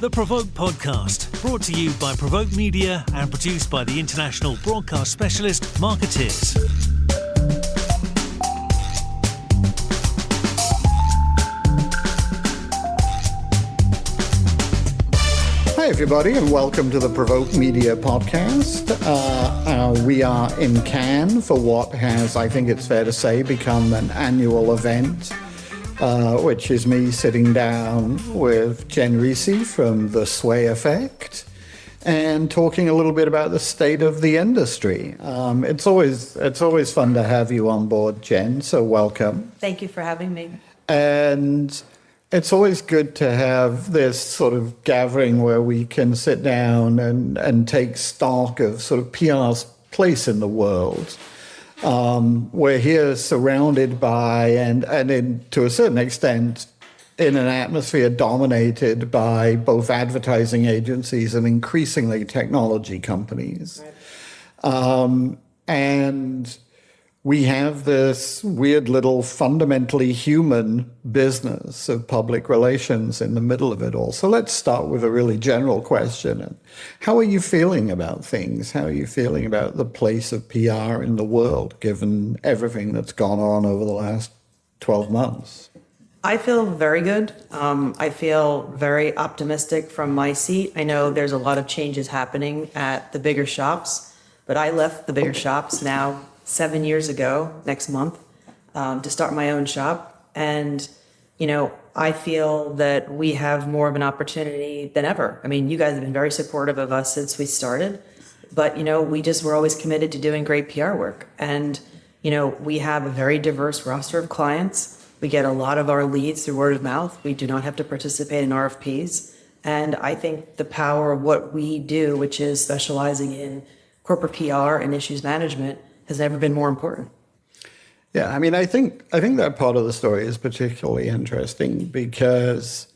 The PRovoke Podcast, brought to you by PRovoke Media and produced by the international broadcast specialist Marketeers. Hi everybody and welcome to the PRovoke Media Podcast. We are in Cannes for what has, I think it's fair to say, become an annual event. Which is me sitting down with Jen Risi from The Sway Effect and talking a little bit about the state of the industry. It's always fun to have you on board, Jen, so welcome. Thank you for having me. And it's always good to have this sort of gathering where we can sit down and take stock of sort of PR's place in the world. We're here surrounded by, and to a certain extent, in an atmosphere dominated by both advertising agencies and increasingly technology companies. Right. And we have this weird little fundamentally human business of public relations in the middle of it all. So let's start with a really general question. How are you feeling about things? How are you feeling about the place of PR in the world, given everything that's gone on over the last 12 months? I feel very good. I feel very optimistic from my seat. I know there's a lot of changes happening at the bigger shops, but I left the bigger shops now 7 years ago, next month, to start my own shop. And, I feel that we have more of an opportunity than ever. I mean, you guys have been very supportive of us since we started, but, we're always committed to doing great PR work. And, we have a very diverse roster of clients. We get a lot of our leads through word of mouth. We do not have to participate in RFPs. And I think the power of what we do, which is specializing in corporate PR and issues management, has never been more important. Yeah, I mean, I think that part of the story is particularly interesting because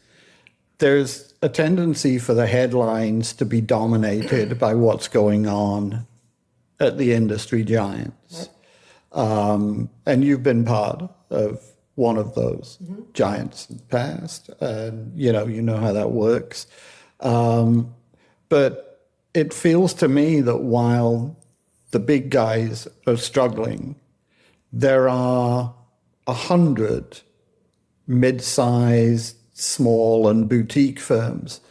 there's a tendency for the headlines to be dominated by what's going on at the industry giants. And you've been part of one of those giants in the past, and you know how that works. But it feels to me that while the big guys are struggling, there are 100 mid-sized, small and boutique firms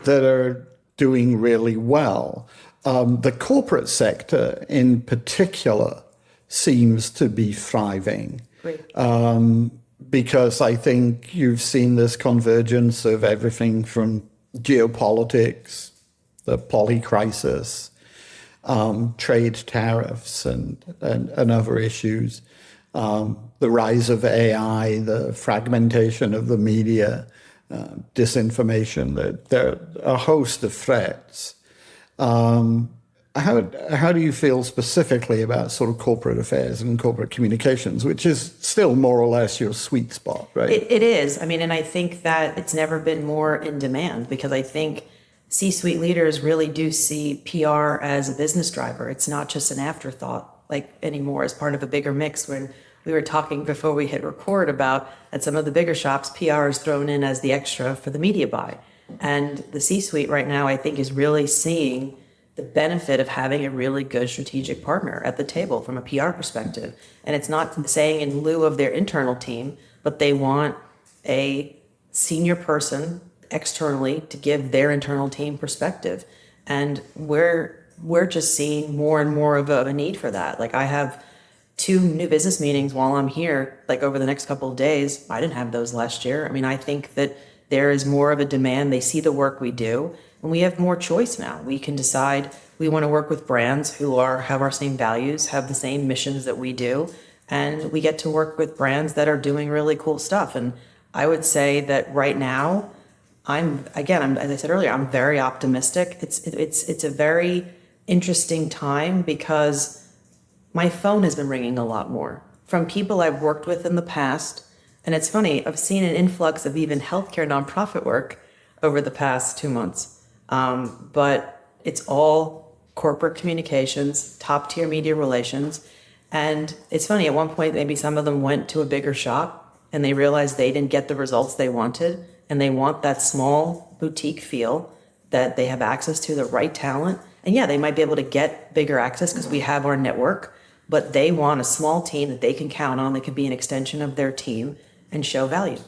that are doing really well. The corporate sector in particular seems to be thriving. Great. Because I think you've seen this convergence of everything from geopolitics, the poly crisis, trade tariffs and other issues, the rise of AI, the fragmentation of the media, disinformation, there are a host of threats. How do you feel specifically about sort of corporate affairs and corporate communications, which is still more or less your sweet spot, right? It is. I mean, and I think that it's never been more in demand because I think C-suite leaders really do see PR as a business driver. It's not just an afterthought like anymore as part of a bigger mix. When we were talking before we hit record about at some of the bigger shops, PR is thrown in as the extra for the media buy. And the C-suite right now, I think, is really seeing the benefit of having a really good strategic partner at the table from a PR perspective. And it's not saying in lieu of their internal team, but they want a senior person externally to give their internal team perspective. And we're just seeing more and more of a need for that. Like I have 2 new business meetings while I'm here, like over the next couple of days. I didn't have those last year. I mean, I think that there is more of a demand. They see the work we do and we have more choice now. We can decide we want to work with brands who have our same values, have the same missions that we do. And we get to work with brands that are doing really cool stuff. And I would say that right now, as I said earlier, I'm very optimistic. It's a very interesting time because my phone has been ringing a lot more from people I've worked with in the past. And it's funny, I've seen an influx of even healthcare nonprofit work over the past 2 months. But it's all corporate communications, top tier media relations. And it's funny, at one point, maybe some of them went to a bigger shop and they realized they didn't get the results they wanted. and they want that small boutique feel, that they have access to the right talent. And yeah, they might be able to get bigger access because we have our network, but they want a small team that they can count on, that can be an extension of their team and show value.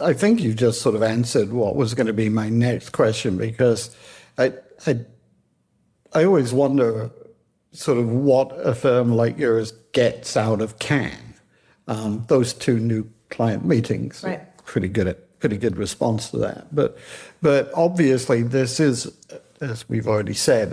I think you just sort of answered what was going to be my next question, because I always wonder sort of what a firm like yours gets out of Cannes. Those 2 new client meetings, right. Pretty good response to that. But obviously this is, as we've already said,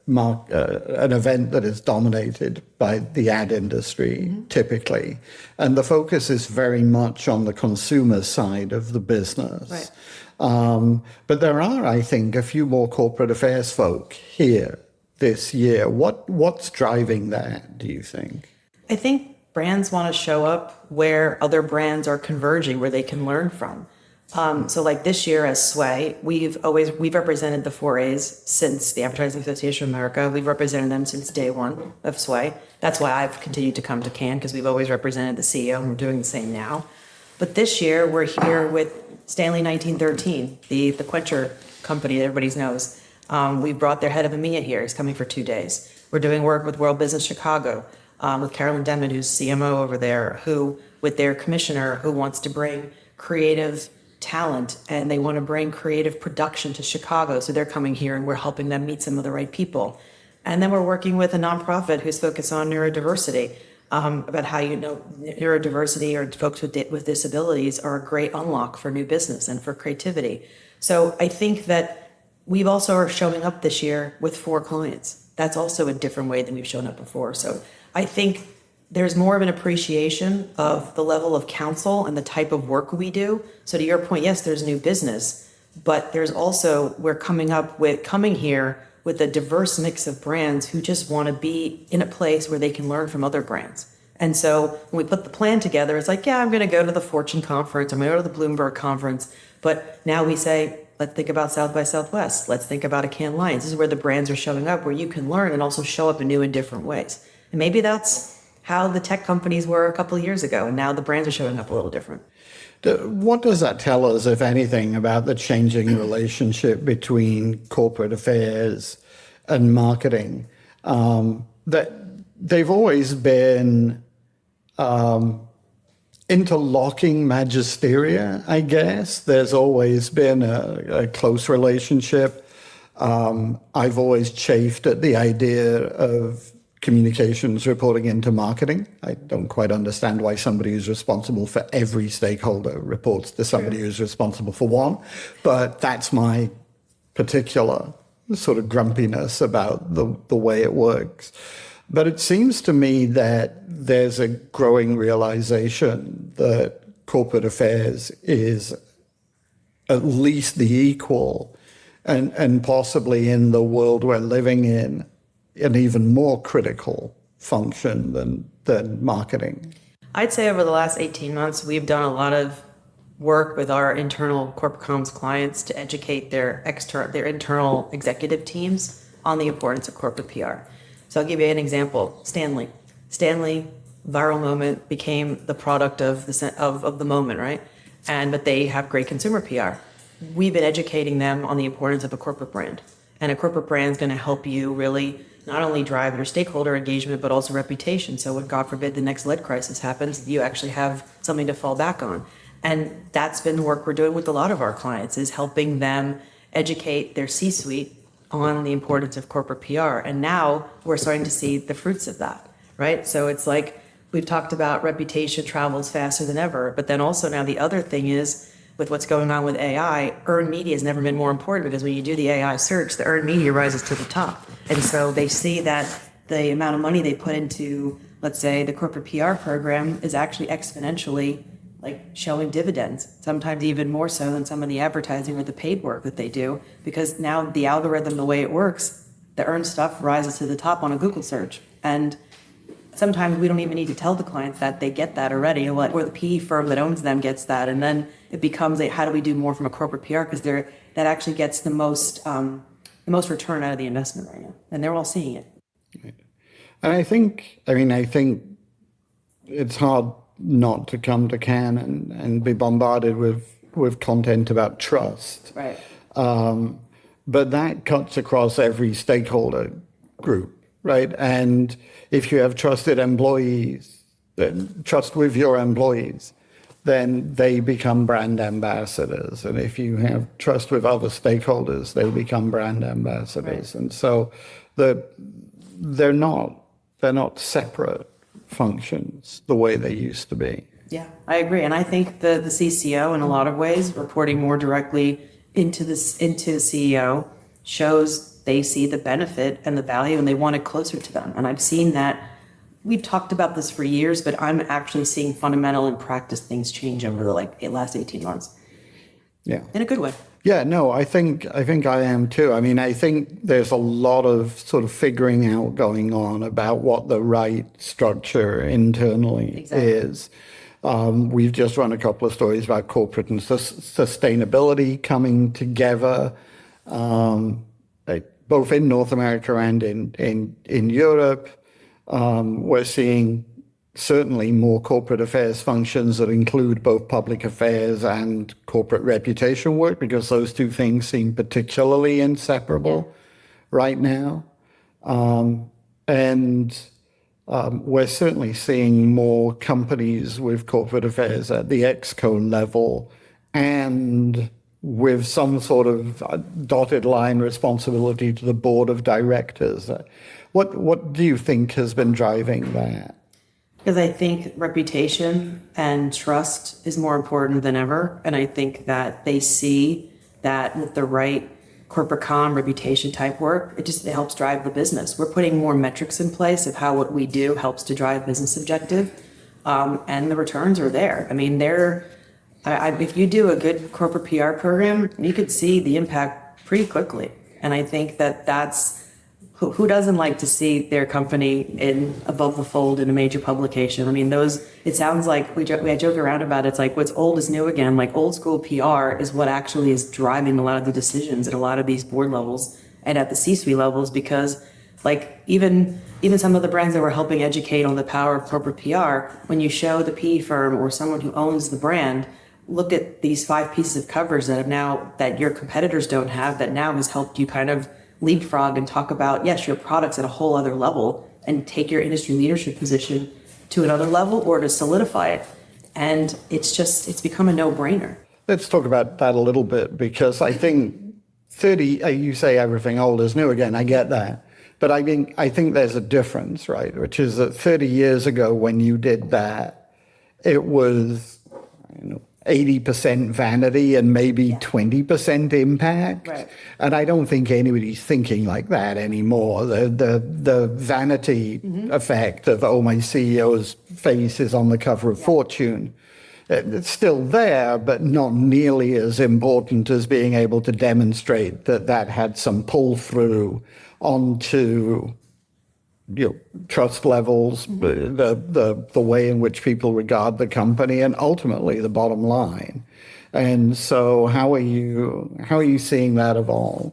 an event that is dominated by the ad industry, typically. And the focus is very much on the consumer side of the business. Right. But there are, I think, a few more corporate affairs folk here this year. What's driving that, do you think? I think brands want to show up where other brands are converging, where they can learn from. So like this year as Sway, we've represented the 4As since the Advertising Association of America. We've represented them since day one of Sway. That's why I've continued to come to Cannes, because we've always represented the CEO, and we're doing the same now. But this year we're here with Stanley 1913, the Quencher company that everybody knows. We brought their head of EMEA here. He's coming for 2 days. We're doing work with World Business Chicago, with Carolyn Denman, who's CMO over there, who, with their commissioner, who wants to bring creative talent, and they want to bring creative production to Chicago. So they're coming here, and we're helping them meet some of the right people. And then we're working with a nonprofit who's focused on neurodiversity, about how, neurodiversity or folks with disabilities are a great unlock for new business and for creativity. So I think that we've also are showing up this year with 4 clients. That's also a different way than we've shown up before. So I think there's more of an appreciation of the level of counsel and the type of work we do. So to your point, yes, there's new business, but there's also, we're coming here with a diverse mix of brands who just want to be in a place where they can learn from other brands. And so when we put the plan together, it's like, yeah, I'm going to go to the Fortune conference, I'm going to go to the Bloomberg conference. But now we say, let's think about South by Southwest. Let's think about a Cannes Lions. This is where the brands are showing up, where you can learn and also show up in new and different ways. And maybe that's how the tech companies were a couple of years ago, and now the brands are showing up a little different. What does that tell us, if anything, about the changing relationship between corporate affairs and marketing? That they've always been interlocking magisteria, I guess. There's always been a close relationship. I've always chafed at the idea of communications reporting into marketing. I don't quite understand why somebody who's responsible for every stakeholder reports to somebody who's responsible for one, but that's my particular sort of grumpiness about the way it works. But it seems to me that there's a growing realization that corporate affairs is at least the equal, and possibly in the world we're living in, an even more critical function than marketing. I'd say over the last 18 months, we've done a lot of work with our internal corporate comms clients to educate their internal executive teams on the importance of corporate PR. So I'll give you an example. Stanley, viral moment, became the product of the moment, right? But they have great consumer PR. We've been educating them on the importance of a corporate brand. And a corporate brand is going to help you really not only drive your stakeholder engagement, but also reputation. So when, God forbid, the next lead crisis happens, you actually have something to fall back on. And that's been the work we're doing with a lot of our clients, is helping them educate their C-suite on the importance of corporate PR. And now we're starting to see the fruits of that, right? So it's like we've talked about reputation travels faster than ever, but then also now the other thing is, with what's going on with AI, earned media has never been more important, because when you do the AI search, the earned media rises to the top. And so they see that the amount of money they put into, let's say, the corporate PR program is actually exponentially showing dividends, sometimes even more so than some of the advertising or the paid work that they do, because now the algorithm, the way it works, the earned stuff rises to the top on a Google search. And sometimes we don't even need to tell the clients that, they get that already, or the PE firm that owns them gets that. And then it becomes how do we do more from a corporate PR? Because that actually gets the most return out of the investment right now. And they're all seeing it. And I think it's hard not to come to Cannes and be bombarded with with content about trust. Right. But that cuts across every stakeholder group, right? And if you have trusted employees, then trust with your employees, then they become brand ambassadors. And if you have trust with other stakeholders, they become brand ambassadors. Right. And so they're not separate functions the way they used to be. Yeah, I agree. And I think the CCO, in a lot of ways, reporting more directly into the CEO shows they see the benefit and the value and they want it closer to them. And I've seen that. We've talked about this for years, but I'm actually seeing fundamental in practice things change over the last 18 months. Yeah. In a good way. Yeah, no, I think I am too. I mean, I think there's a lot of sort of figuring out going on about what the right structure internally is. We've just run a couple of stories about corporate and sustainability coming together, both in North America and in Europe. We're seeing certainly more corporate affairs functions that include both public affairs and corporate reputation work, because those two things seem particularly inseparable right now. We're certainly seeing more companies with corporate affairs at the ExCo level and with some sort of dotted line responsibility to the board of directors. What do you think has been driving that? Because I think reputation and trust is more important than ever. And I think that they see that with the right corporate comm, reputation type work, it helps drive the business. We're putting more metrics in place of how what we do helps to drive business objective. And the returns are there. I mean, if you do a good corporate PR program, you could see the impact pretty quickly. And I think that's, who doesn't like to see their company in above the fold in a major publication? I mean, it sounds like we joke around about it. It's like what's old is new again. Like old school PR is what actually is driving a lot of the decisions at a lot of these board levels and at the C-suite levels, because like even some of the brands that we're helping educate on the power of corporate PR, when you show the PE firm or someone who owns the brand, look at these 5 pieces of coverage that your competitors don't have, that now has helped you kind of leapfrog and talk about, yes, your product's at a whole other level and take your industry leadership position to another level or to solidify it. And it's become a no-brainer. Let's talk about that a little bit, because I think you say everything old is new again, I get that. But I think there's a difference, right? Which is that 30 years ago when you did that, it was 80% vanity and maybe 20% impact. Right. And I don't think anybody's thinking like that anymore. The vanity effect of, my CEO's face is on the cover of Fortune, it's still there, but not nearly as important as being able to demonstrate that had some pull through onto trust levels, the way in which people regard the company, and ultimately the bottom line. And so how are you seeing that evolve?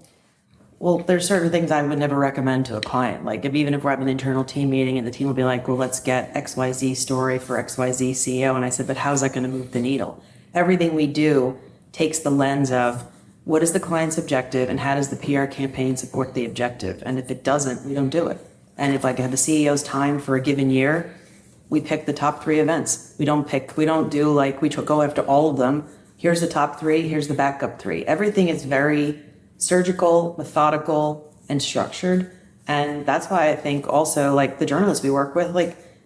Well, there's certain things I would never recommend to a client. Like even if we're having an internal team meeting and the team will be like, well, let's get XYZ story for XYZ CEO. And I said, but how's that going to move the needle? Everything we do takes the lens of what is the client's objective and how does the PR campaign support the objective? And if it doesn't, we don't do it. And if I have the CEO's time for a given year, we pick the top 3 events. We don't do we go after all of them. Here's the top 3, here's the backup 3. Everything is very surgical, methodical, and structured. And that's why I think also the journalists we work with,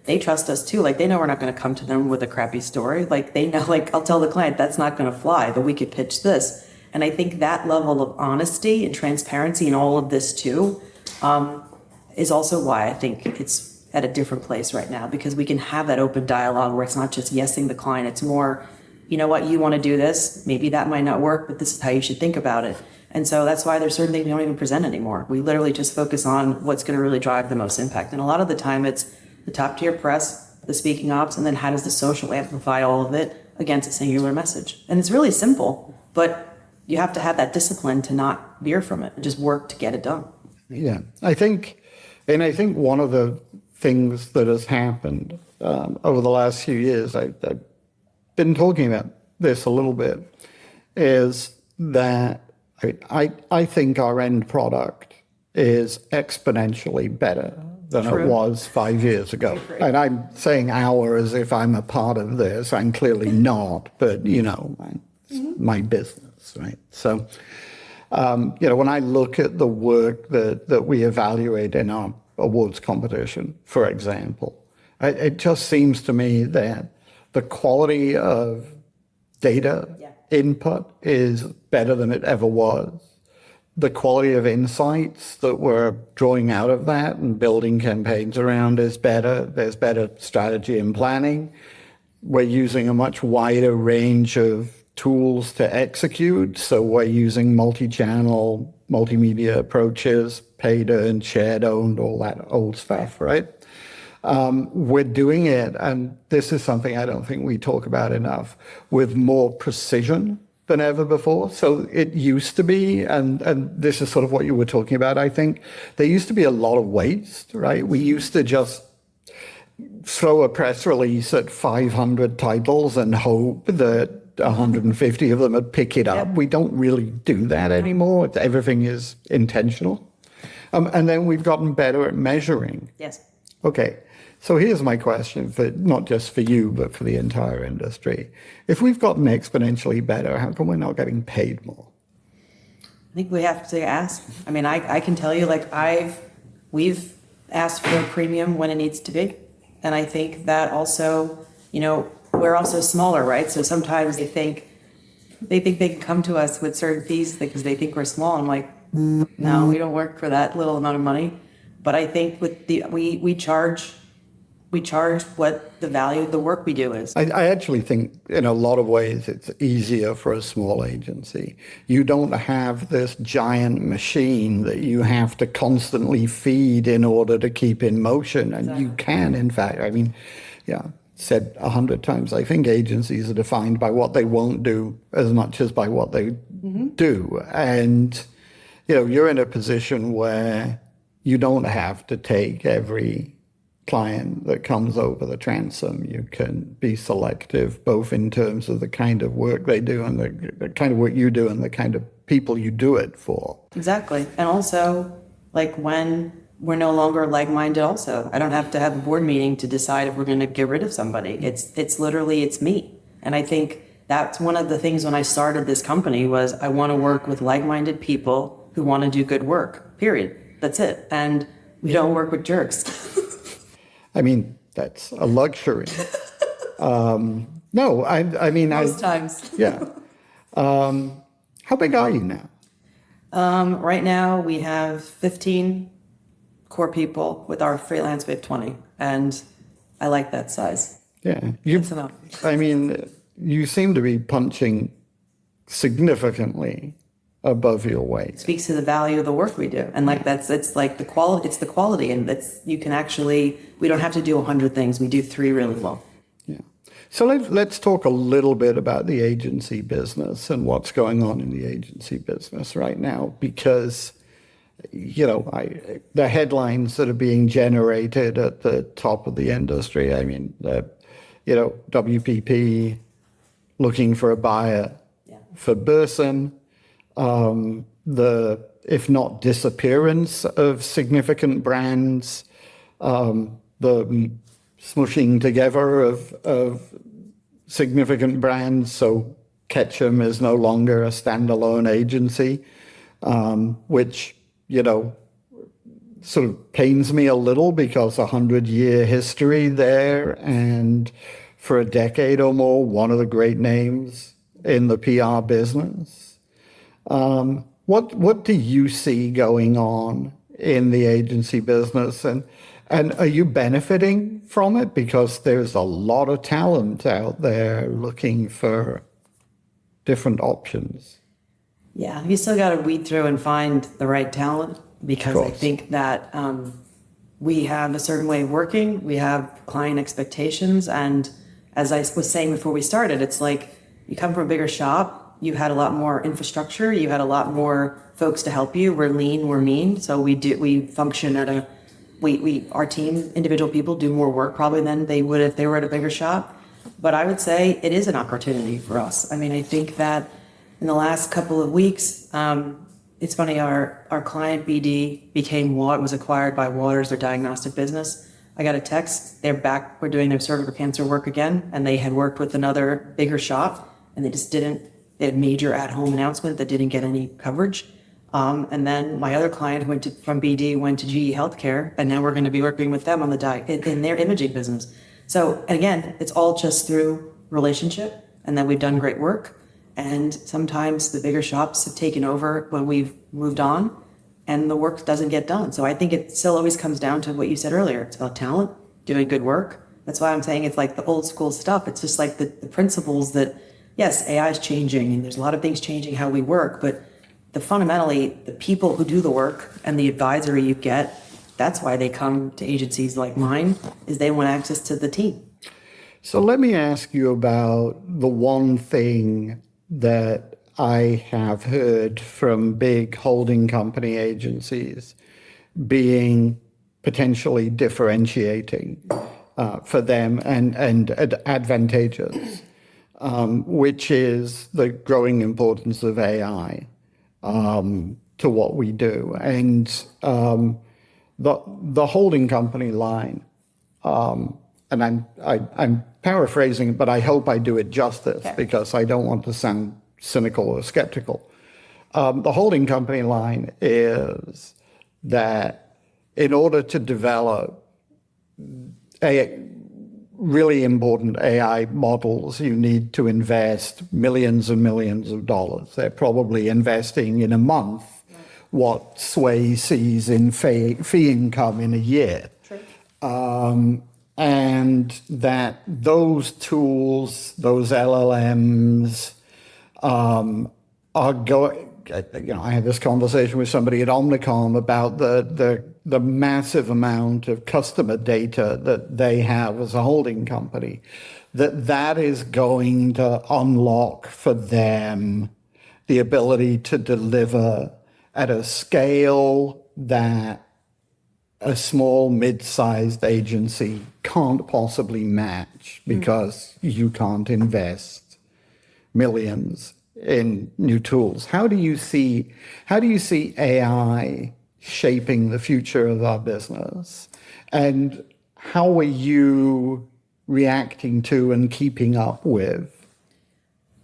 they trust us too. They know we're not going to come to them with a crappy story. They know, I'll tell the client that's not going to fly, but we could pitch this. And I think that level of honesty and transparency in all of this too, is also why I think it's at a different place right now, because we can have that open dialogue where it's not just yesing the client. It's more, you know what, you want to do this, maybe that might not work, but this is how you should think about it. And so that's why there's certain things we don't even present anymore. We literally just focus on what's going to really drive the most impact. And a lot of the time it's the top tier press, the speaking ops, and then how does the social amplify all of it against a singular message. And it's really simple, but you have to have that discipline to not veer from it and just work to get it done. Yeah, I think one of the things that has happened over the last few years, I've been talking about this a little bit, is that I think our end product is exponentially better than it was 5 years ago. And I'm saying our as if I'm a part of this. I'm clearly not, but, my business, right? So, when I look at the work that we evaluate in our awards competition, for example, it just seems to me that the quality of data input is better than it ever was. The quality of insights that we're drawing out of that and building campaigns around is better. There's better strategy and planning. We're using a much wider range of tools to execute. So we're using multi-channel, multimedia approaches, paid earned, shared owned, all that old stuff, right? We're doing it, and this is something I don't think we talk about enough, with more precision than ever before. So it used to be, and this is sort of what you were talking about, I think, there used to be a lot of waste, right? We used to just throw a press release at 500 titles and hope that 150 of them would pick it up. We don't really do that anymore. Everything is intentional. And then we've gotten better at measuring. Yes. Okay. So here's my question, for not just for you, but for the entire industry. If we've gotten exponentially better, how come we're not getting paid more? I think we have to ask. I mean, I can tell you, we've asked for a premium when it needs to be. And I think that also, we're also smaller, right? So sometimes they think they can come to us with certain fees because they think we're small. I'm like, no, we don't work for that little amount of money. But I think with we charge what the value of the work we do is. I actually think in a lot of ways it's easier for a small agency. You don't have this giant machine that you have to constantly feed in order to keep in motion. And you can, in fact, said 100 times, I think agencies are defined by what they won't do as much as by what they do. And, you're in a position where you don't have to take every client that comes over the transom. You can be selective, both in terms of the kind of work they do and the kind of work you do and the kind of people you do it for. Exactly. And also, when we're no longer like-minded also. I don't have to have a board meeting to decide if we're going to get rid of somebody. It's literally, it's me. And I think that's one of the things when I started this company was I want to work with like-minded people who want to do good work, period. That's it. And we don't work with jerks. I mean, that's a luxury. No, I mean... Most times. Yeah. How big are you now? Right now, we have 15 core people. With our freelance, we have 20. And I like that size. Yeah. That's enough. I mean, you seem to be punching significantly above your weight. It speaks to the value of the work we do. And it's like the quality, it's the quality. And you can actually, we don't have to do 100 things. We do 3 really well. Yeah. So let's talk a little bit about the agency business and what's going on in the agency business right now, because, the headlines that are being generated at the top of the industry, I mean, WPP looking for a buyer for Burson, if not disappearance of significant brands, the smushing together of significant brands. So Ketchum is no longer a standalone agency, which, sort of pains me a little because 100-year history there, and for a decade or more, one of the great names in the PR business. What do you see going on in the agency business, and are you benefiting from it? Because there's a lot of talent out there looking for different options. Yeah, you still got to weed through and find the right talent, because I think that we have a certain way of working. We have client expectations. And as I was saying before we started, it's like you come from a bigger shop, you had a lot more infrastructure, you had a lot more folks to help you. We're lean, we're mean. So we function at our team, individual people do more work probably than they would if they were at a bigger shop. But I would say it is an opportunity for us. I mean, I think that in the last couple of weeks, it's funny, our client BD was acquired by Waters, their diagnostic business. I got a text, they're back, we're doing their cervical cancer work again, and they had worked with another bigger shop, and they had major at-home announcement that didn't get any coverage. And then my other client from BD went to GE Healthcare, and now we're going to be working with them on in their imaging business. So again, it's all just through relationship, and then we've done great work. And sometimes the bigger shops have taken over when we've moved on, and the work doesn't get done. So I think it still always comes down to what you said earlier. It's about talent, doing good work. That's why I'm saying it's like the old school stuff. It's just like the principles that, yes, AI is changing, and there's a lot of things changing how we work, but fundamentally, the people who do the work and the advisory you get, that's why they come to agencies like mine, is they want access to the team. So let me ask you about the one thing that I have heard from big holding company agencies being potentially differentiating for them and advantageous, which is the growing importance of AI to what we do. And the holding company line, and I'm paraphrasing, but I hope I do it justice because I don't want to sound cynical or skeptical. The holding company line is that in order to develop really important AI models, you need to invest millions and millions of dollars. They're probably investing in a month what Sway sees in fee income in a year. And that those tools, those LLMs, are going. I had this conversation with somebody at Omnicom about the massive amount of customer data that they have as a holding company, that is going to unlock for them the ability to deliver at a scale that a small, mid-sized agency can't possibly match because you can't invest millions in new tools. How do you see AI shaping the future of our business? And how are you reacting to and keeping up with?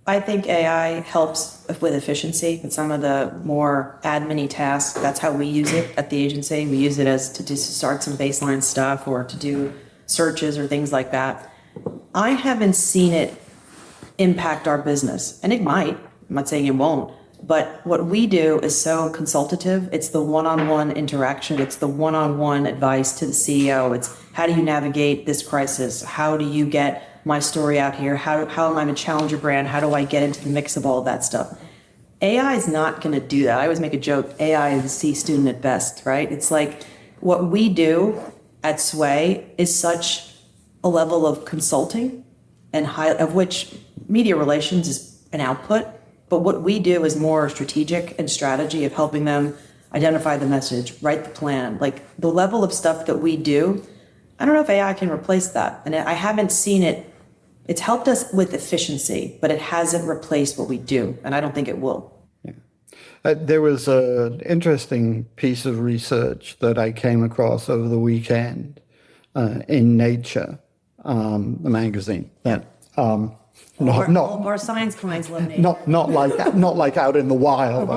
I think AI helps with efficiency and some of the more admin-y tasks. That's how we use it at the agency. We use it to start some baseline stuff or to do searches or things like that. I haven't seen it impact our business, and it might. I'm not saying it won't, but what we do is so consultative. It's the one-on-one interaction. It's the one-on-one advice to the CEO. It's how do you navigate this crisis? How do you get my story out here? How am I a challenger brand? How do I get into the mix of all of that stuff? AI is not going to do that. I always make a joke. AI is a C student at best, right? It's like what we do at Sway is such a level of consulting and of which media relations is an output. But what we do is more strategic and strategy of helping them identify the message, write the plan. Like the level of stuff that we do, I don't know if AI can replace that. And I haven't seen it. It's helped us with efficiency, but it hasn't replaced what we do. And I don't think it will. Yeah. There was an interesting piece of research that I came across over the weekend in Nature, the magazine. That all of our science clients love Nature. Not like that, not like out in the wild.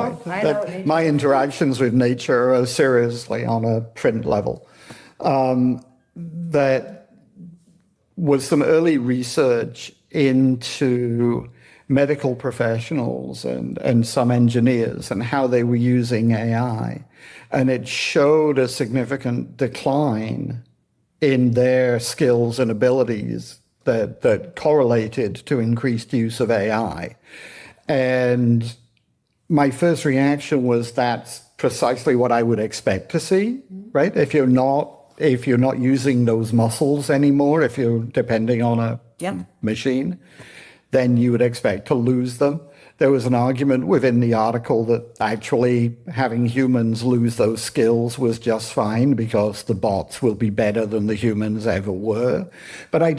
My interactions with Nature are seriously on a print level. That was some early research into medical professionals and some engineers and how they were using AI. And it showed a significant decline in their skills and abilities that correlated to increased use of AI. And my first reaction was that's precisely what I would expect to see, right? If you're not using those muscles anymore, if you're depending on a machine, then you would expect to lose them. There was an argument within the article that actually having humans lose those skills was just fine because the bots will be better than the humans ever were. But I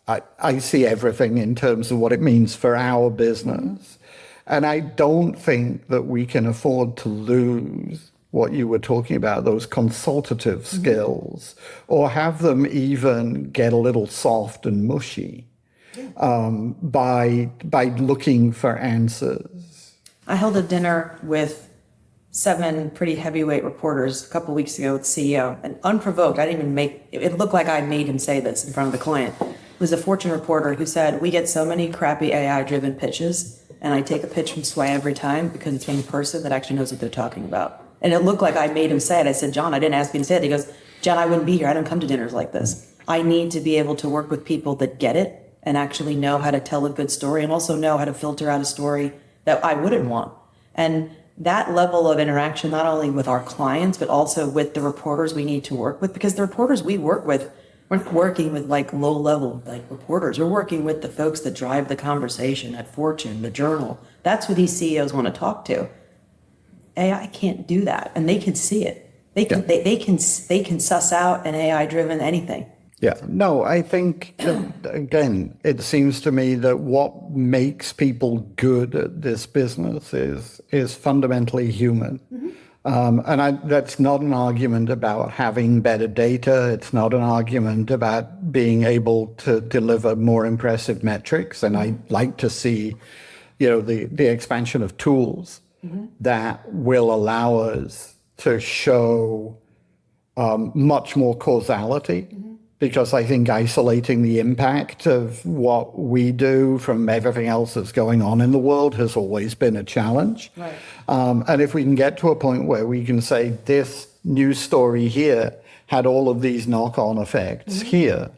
I see everything in terms of what it means for our business. And I don't think that we can afford to lose what you were talking about, those consultative skills, or have them even get a little soft and mushy by looking for answers. I held a dinner with 7 pretty heavyweight reporters a couple weeks ago with the CEO, and unprovoked, I didn't even it looked like I made him say this in front of the client. It was a Fortune reporter who said, we get so many crappy AI-driven pitches, and I take a pitch from Sway every time because it's from a person that actually knows what they're talking about. And it looked like I made him say it. I said, John, I didn't ask you to say it. He goes, John, I wouldn't be here. I don't come to dinners like this. I need to be able to work with people that get it and actually know how to tell a good story and also know how to filter out a story that I wouldn't want. And that level of interaction, not only with our clients, but also with the reporters we need to work with, because the reporters we work with, we're not working with like low level like reporters. We're working with the folks that drive the conversation at Fortune, the Journal. That's who these CEOs want to talk to. AI can't do that, and they can see it. They can suss out an AI-driven anything. Yeah, no, I think, again, it seems to me that what makes people good at this business is fundamentally human. That's not an argument about having better data. It's not an argument about being able to deliver more impressive metrics. And I like to see, the expansion of tools that will allow us to show much more causality. Because I think isolating the impact of what we do from everything else that's going on in the world has always been a challenge. Right. And if we can get to a point where we can say this news story here had all of these knock-on effects here,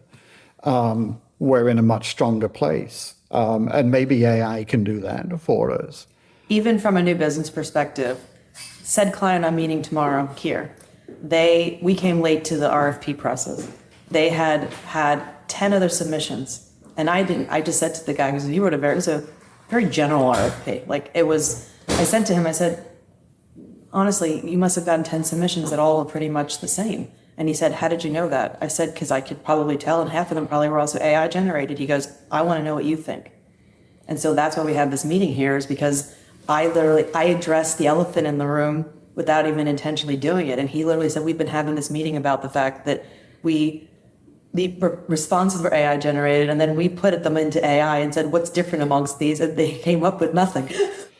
we're in a much stronger place. And maybe AI can do that for us. Even from a new business perspective, said client I'm meeting tomorrow here, we came late to the RFP process. They had 10 other submissions, and I didn't. I just said to the guy, because you wrote it was a very general RFP. I said to him, I said, honestly, you must have gotten 10 submissions that all are pretty much the same. And he said, how did you know that? I said, because I could probably tell, and half of them probably were also AI generated. He goes, I want to know what you think. And so that's why we have this meeting here, is because I addressed the elephant in the room without even intentionally doing it. And he literally said, we've been having this meeting about the fact that the responses were AI generated, and then we put them into AI and said, what's different amongst these? And they came up with nothing.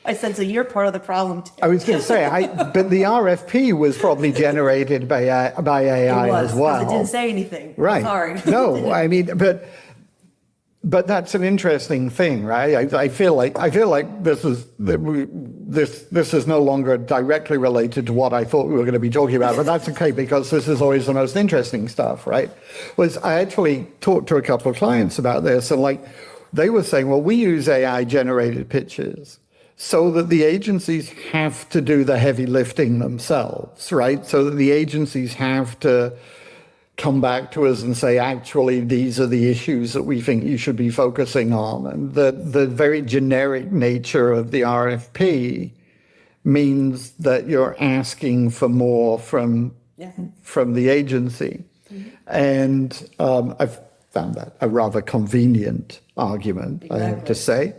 I said, so you're part of the problem too. I was going to say, but the RFP was probably generated by AI as well. It didn't say anything. Right. Sorry. No, I mean, but that's an interesting thing, right? I feel like this is no longer directly related to what I thought we were going to be talking about, but that's okay, because this is always the most interesting stuff, right? I actually talked to a couple of clients about this, and they were saying, well, we use AI generated pitches so that the agencies have to do the heavy lifting themselves, right? So that the agencies have to come back to us and say, actually, these are the issues that we think you should be focusing on. And the very generic nature of the RFP means that you're asking for more from the agency. And I've found that a rather convenient argument, I have to say.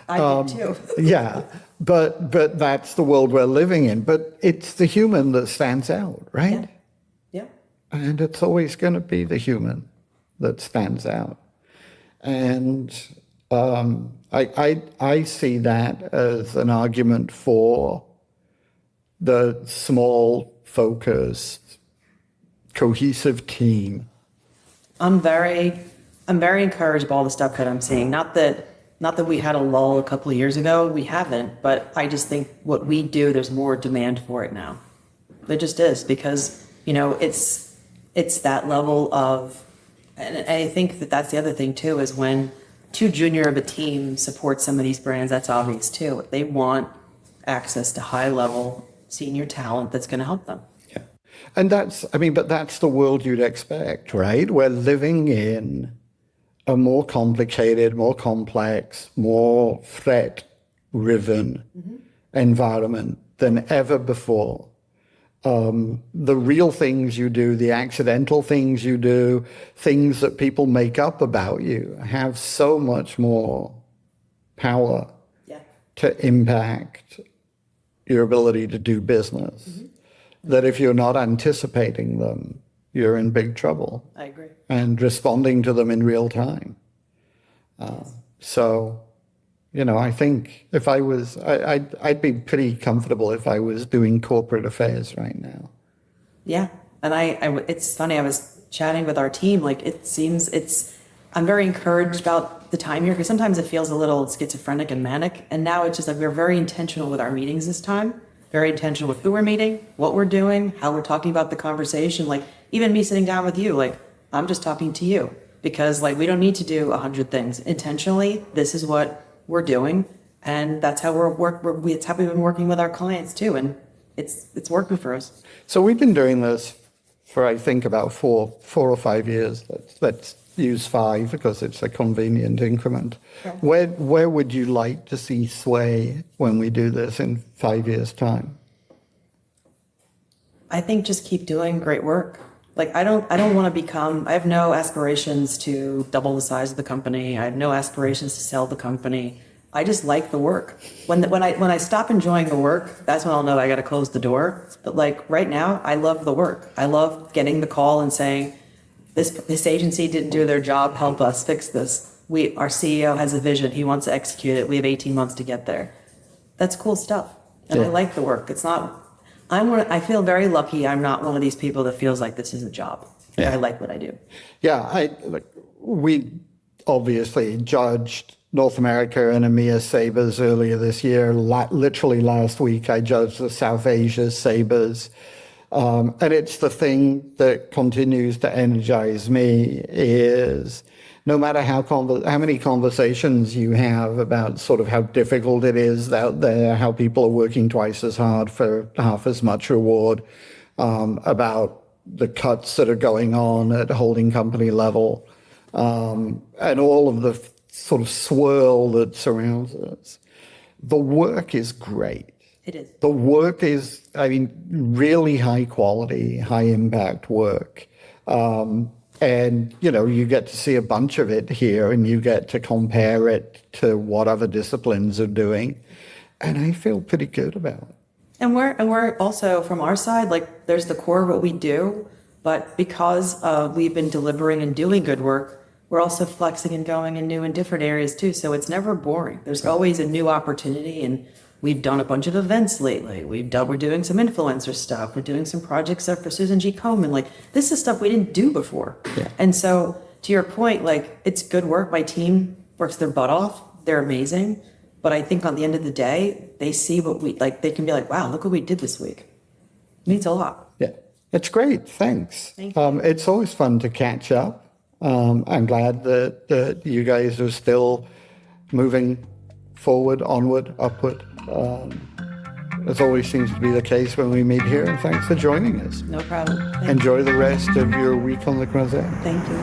I did too. Yeah, but that's the world we're living in. But it's the human that stands out, right? Yeah. And it's always going to be the human that stands out. And I see that as an argument for the small, focused, cohesive team. I'm very encouraged by all the stuff that I'm seeing. Not that we had a lull a couple of years ago. We haven't, but I just think what we do, there's more demand for it now. There just is, because it's that level of, and I think that's the other thing too, is when too junior of a team supports some of these brands, that's obvious too. They want access to high level senior talent that's going to help them. Yeah. And that's the world you'd expect, right? We're living in a more complicated, more complex, more threat-driven environment than ever before. the real things you do, the accidental things you do, things that people make up about you have so much more power to impact your ability to do business, that if you're not anticipating them, you're in big trouble. I agree. And responding to them in real time. So, I think if I was, I'd be pretty comfortable if I was doing corporate affairs right now. Yeah. And it's funny, I was chatting with our team, like I'm very encouraged about the time here, because sometimes it feels a little schizophrenic and manic. And now it's just like we're very intentional with our meetings this time, very intentional with who we're meeting, what we're doing, how we're talking about the conversation. Like even me sitting down with you, like I'm just talking to you because like we don't need to do 100 things. Intentionally, this is what we're doing, and that's how it's how we've been working with our clients too, and it's working for us. So we've been doing this for I think about four or 5 years. Let's use 5 because it's a convenient increment. Yeah. Where would you like to see Sway when we do this in 5 years' time? I think just keep doing great work. Like I don't want to I have no aspirations to double the size of the company. I have no aspirations to sell the company. I just like the work. When I stop enjoying the work, that's when I'll know I got to close the door. But like right now, I love the work. I love getting the call and saying, this agency didn't do their job. Help us fix this. Our CEO has a vision. He wants to execute it. We have 18 months to get there. That's cool stuff. And I like the work. It's not. I feel very lucky. I'm not one of these people that feels like this is a job. Yeah. I like what I do. Yeah, we obviously judged North America and EMEA Sabres earlier this year. Literally last week, I judged the South Asia Sabres. And it's the thing that continues to energize me is no matter how many conversations you have about sort of how difficult it is out there, how people are working twice as hard for half as much reward, about the cuts that are going on at holding company level, and all of the sort of swirl that surrounds us. The work is great. It is. The work is, really high quality, high impact work. And, you get to see a bunch of it here and you get to compare it to what other disciplines are doing. And I feel pretty good about it. And we're also, from our side, like there's the core of what we do, but because we've been delivering and doing good work, we're also flexing and going in new and different areas too. So it's never boring. There's always a new opportunity, and we've done a bunch of events lately. We're doing some influencer stuff. We're doing some projects for Susan G. Komen. Like this is stuff we didn't do before. Yeah. And so to your point, like it's good work. My team works their butt off. They're amazing. But I think on the end of the day, they see what they can be like, wow, look what we did this week. It means a lot. Yeah, it's great. Thanks. Thank you. It's always fun to catch up. I'm glad that you guys are still moving forward, onward, upward. As always seems to be the case when we meet here. And thanks for joining us. No problem. Enjoy the rest of your week on the Croisette. Thank you.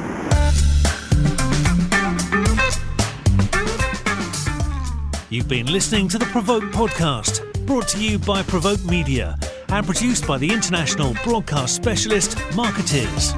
You've been listening to the PRovoke podcast, brought to you by PRovoke Media and produced by the international broadcast specialist Marketeers.